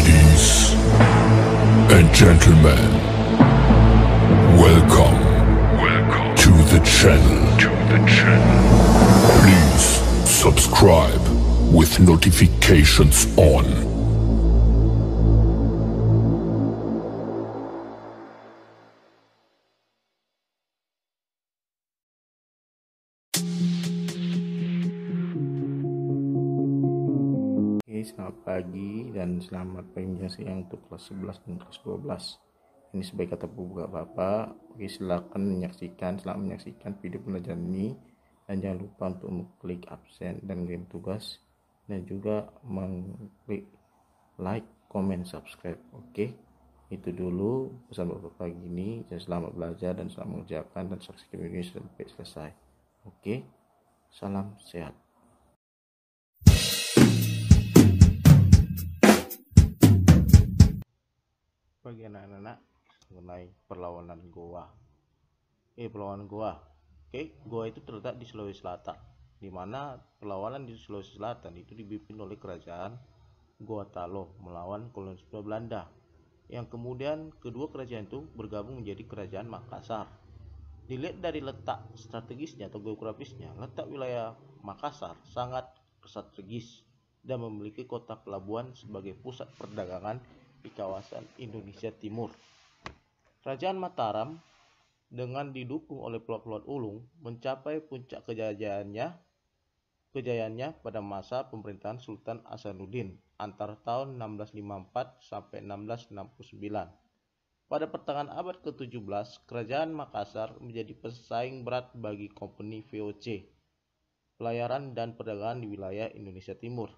Ladies and gentlemen, welcome to the channel. Please subscribe with notifications on. Selamat pagi dan selamat siang untuk kelas 11 dan kelas 12. Ini sebagai kata pembuka Bapak. Oke, silakan selamat menyaksikan video pelajaran ini dan jangan lupa untuk mengklik absen dan ngirim tugas dan juga mengklik like, comment, subscribe. Oke, itu dulu pesan Bapak pagi ini. Selamat belajar dan selamat mengerjakan dan saksikan video ini sampai selesai. Oke, salam sehat. Bagi anak-anak mengenai perlawanan Goa. Perlawanan Goa. Goa itu terletak di Sulawesi Selatan, di mana perlawanan di Sulawesi Selatan itu dipimpin oleh kerajaan Goa Talo melawan kolonialisme Belanda. Yang kemudian kedua kerajaan itu bergabung menjadi kerajaan Makassar. Dilihat dari letak strategisnya atau geografisnya, letak wilayah Makassar sangat strategis dan memiliki kota pelabuhan sebagai pusat perdagangan di kawasan Indonesia Timur. Kerajaan Mataram dengan didukung oleh Pulau Ulung mencapai puncak kejayaannya pada masa pemerintahan Sultan Hasanuddin antara tahun 1654 sampai 1669. Pada pertengahan abad ke-17, kerajaan Makassar menjadi pesaing berat bagi kompeni VOC, pelayaran dan perdagangan di wilayah Indonesia Timur.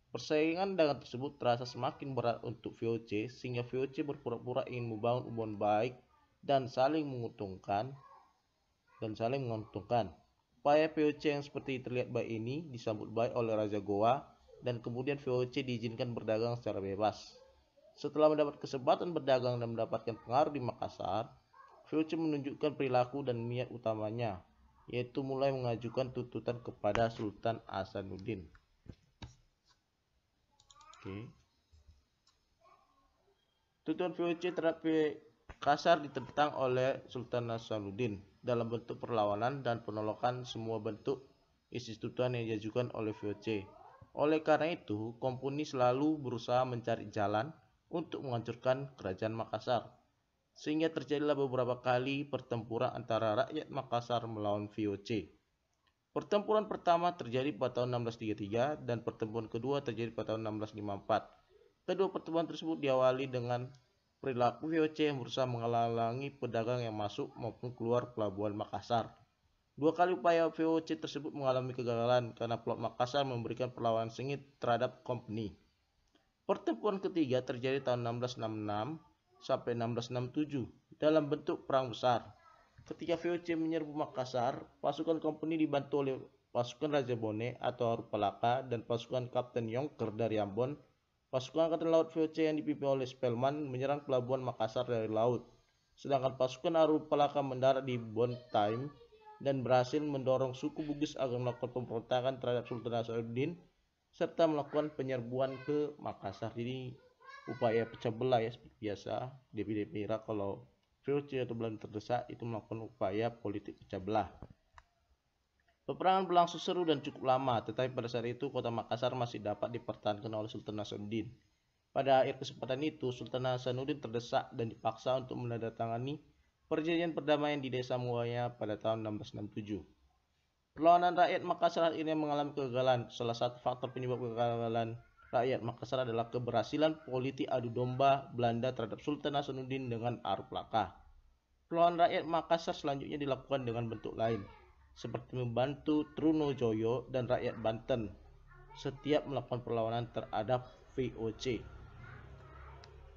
Persaingan dagang tersebut terasa semakin berat untuk VOC sehingga VOC berpura-pura ingin membangun hubungan baik dan saling menguntungkan. Upaya VOC yang seperti terlihat baik ini disambut baik oleh Raja Goa dan kemudian VOC diizinkan berdagang secara bebas. Setelah mendapat kesempatan berdagang dan mendapatkan pengaruh di Makassar, VOC menunjukkan perilaku dan niat utamanya, yaitu mulai mengajukan tuntutan kepada Sultan Hasanuddin. Tuntutan VOC terhadap Makassar ditentang oleh Sultan Hasanuddin dalam bentuk perlawanan dan penolakan semua bentuk isi tuntutan yang diajukan oleh VOC. Oleh karena itu, kompeni selalu berusaha mencari jalan untuk menghancurkan kerajaan Makassar, sehingga terjadilah beberapa kali pertempuran antara rakyat Makassar melawan VOC. Pertempuran pertama terjadi pada tahun 1633 dan pertempuran kedua terjadi pada tahun 1654. Kedua pertempuran tersebut diawali dengan perilaku VOC yang berusaha menghalangi pedagang yang masuk maupun keluar pelabuhan Makassar. Dua kali upaya VOC tersebut mengalami kegagalan karena Pelaut Makassar memberikan perlawanan sengit terhadap kompeni. Pertempuran ketiga terjadi tahun 1666 sampai 1667 dalam bentuk perang besar. Ketika VOC menyerbu Makassar, pasukan kompeni dibantu oleh pasukan Raja Bone atau Harupalaka dan pasukan Kapten Yongker dari Ambon. Pasukan Angkatan Laut VOC yang dipimpin oleh Spelman menyerang pelabuhan Makassar dari laut, sedangkan pasukan Harupalaka mendarat di Bontaim dan berhasil mendorong suku Bugis agar melakukan pemberontakan terhadap Sultan Hasanuddin serta melakukan penyerbuan ke Makassar. Jadi upaya pecah belah ya, seperti biasa di Pira kalau VOC atau Belanda terdesak itu melakukan upaya politik pecah belah. Peperangan berlangsung seru dan cukup lama, tetapi pada saat itu kota Makassar masih dapat dipertahankan oleh Sultan Hasanuddin. Pada akhir kesempatan itu, Sultan Hasanuddin terdesak dan dipaksa untuk menandatangani perjanjian perdamaian di Desa Muaya pada tahun 1667. Perlawanan rakyat Makassar akhirnya mengalami kegagalan. Salah satu faktor penyebab kegagalan rakyat Makassar adalah keberhasilan politik adu domba Belanda terhadap Sultan Hasanuddin dengan Harupalaka. Perlawanan rakyat Makassar selanjutnya dilakukan dengan bentuk lain, seperti membantu Trunojoyo dan rakyat Banten setiap melakukan perlawanan terhadap VOC.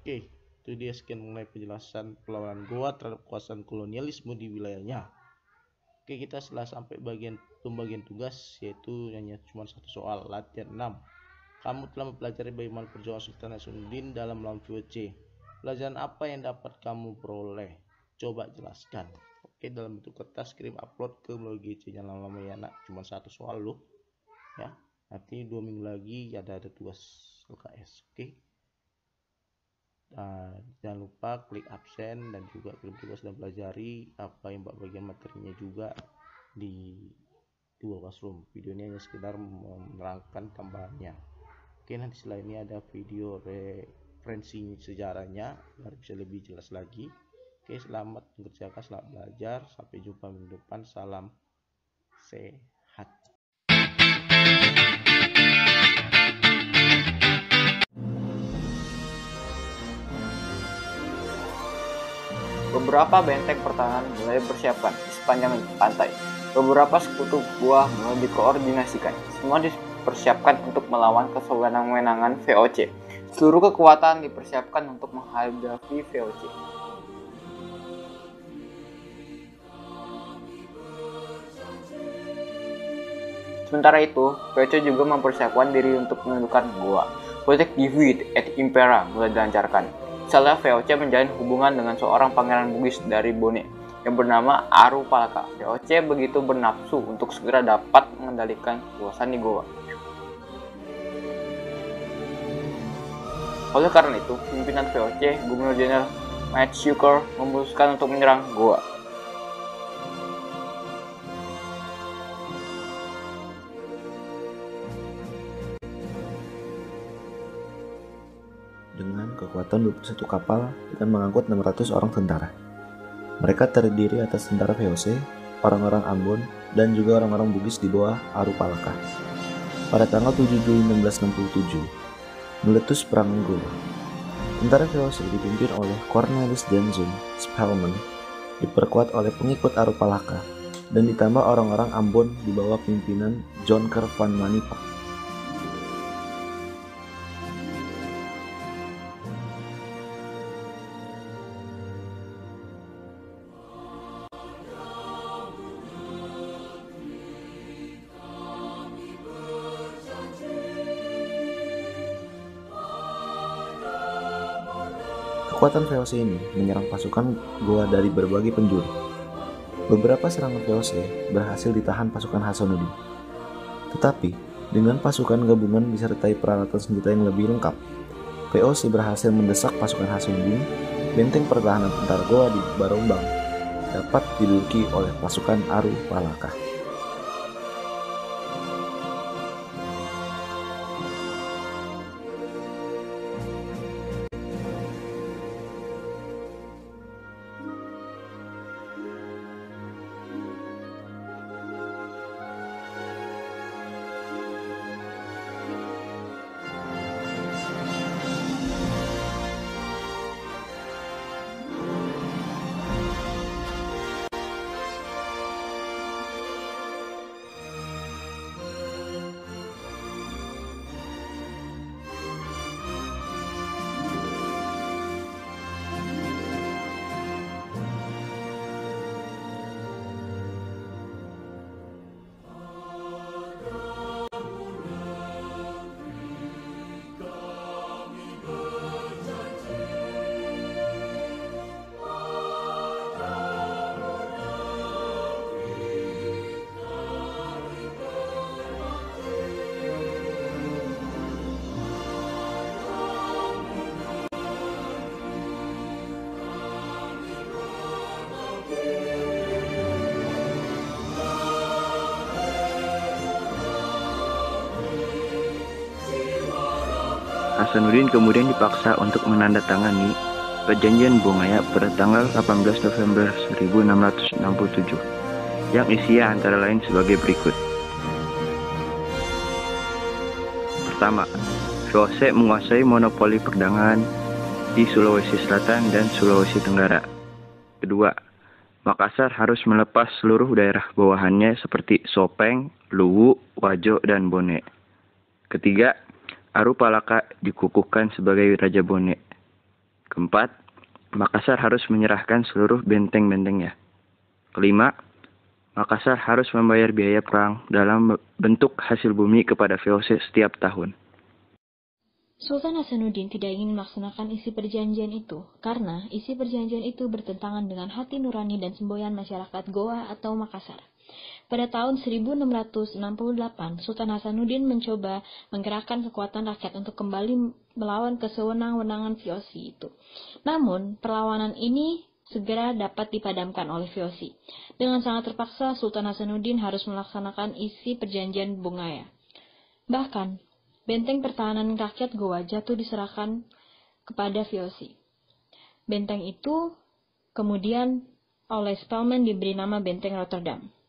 Itu dia sekian mengenai penjelasan perlawanan Goa terhadap kekuasaan kolonialisme di wilayahnya. Kita setelah sampai pembagian tugas, yaitu hanya cuma satu soal, latihan 6. Kamu telah mempelajari bagaimana perjuangan Sultan Hasanuddin dalam melawan VOC. Pelajaran apa yang dapat kamu peroleh? Coba jelaskan. Dalam bentuk kertas kirim upload ke melalui GC. Jangan lama-lama ya nak, cuma satu soal loh. Ya, nanti 2 minggu lagi ada tugas LKS. Jangan lupa klik absen dan juga klik tugas dan pelajari apa yang bagian materinya juga di Google Classroom. Video ini hanya sekedar menerangkan tambahannya. Oke, nanti setelah ini ada video referensi sejarahnya biar bisa lebih jelas lagi. Oke, selamat mengerjakan, selamat belajar. Sampai jumpa minggu depan. Salam sehat. Beberapa benteng pertahanan mulai dipersiapkan di sepanjang pantai. Beberapa sekutu gua mulai dikoordinasikan. Semua dipersiapkan untuk melawan kesewenang-wenangan VOC. Seluruh kekuatan dipersiapkan untuk menghadapi VOC. Sementara itu, VOC juga mempersiapkan diri untuk menundukkan gua. Proyek Divide et Impera mulai dilancarkan. Misalnya VOC menjalin hubungan dengan seorang pangeran Bugis dari Bone yang bernama Aru Palaka. VOC begitu bernafsu untuk segera dapat mengendalikan kekuasaan di Goa. Oleh karena itu, pimpinan VOC, Gubernur Jenderal Maetsuker, memutuskan untuk menyerang Goa. Dengan kekuatan 21 kapal dengan mengangkut 600 orang tentara. Mereka terdiri atas tentara VOC, orang-orang Ambon, dan juga orang-orang Bugis di bawah Aru Palaka. Pada tanggal 7 Juli 1667, meletus perang Goa. Tentara VOC dipimpin oleh Cornelis Janson Spelman, diperkuat oleh pengikut Aru Palaka, dan ditambah orang-orang Ambon di bawah pimpinan Jonker van Manipa. Kekuatan VOC ini menyerang pasukan Goa dari berbagai penjuru. Beberapa serangan VOC berhasil ditahan pasukan Hasanuddin. Tetapi, dengan pasukan gabungan disertai peralatan senjata yang lebih lengkap, VOC berhasil mendesak pasukan Hasanuddin. Benteng pertahanan tentara Goa di Barombang dapat diduduki oleh pasukan Aru Palaka. Hasanuddin kemudian dipaksa untuk menandatangani Perjanjian Bongaya pada tanggal 18 November 1667 yang isinya antara lain sebagai berikut. Pertama, VOC menguasai monopoli perdagangan di Sulawesi Selatan dan Sulawesi Tenggara. Kedua, Makassar harus melepas seluruh daerah bawahannya seperti Sopeng, Luwu, Wajo, dan Bone. Ketiga, Aru Palaka dikukuhkan sebagai Raja Bone. Keempat, Makassar harus menyerahkan seluruh benteng-bentengnya. Kelima, Makassar harus membayar biaya perang dalam bentuk hasil bumi kepada VOC setiap tahun. Sultan Hasanuddin tidak ingin melaksanakan isi perjanjian itu, karena isi perjanjian itu bertentangan dengan hati nurani dan semboyan masyarakat Goa atau Makassar. Pada tahun 1668, Sultan Hasanuddin mencoba menggerakkan kekuatan rakyat untuk kembali melawan kesewenang-wenangan VOC itu. Namun, perlawanan ini segera dapat dipadamkan oleh VOC. Dengan sangat terpaksa, Sultan Hasanuddin harus melaksanakan isi perjanjian Bungaya. Bahkan, benteng pertahanan rakyat Goa jatuh diserahkan kepada VOC. Benteng itu kemudian oleh Spelman diberi nama Benteng Rotterdam.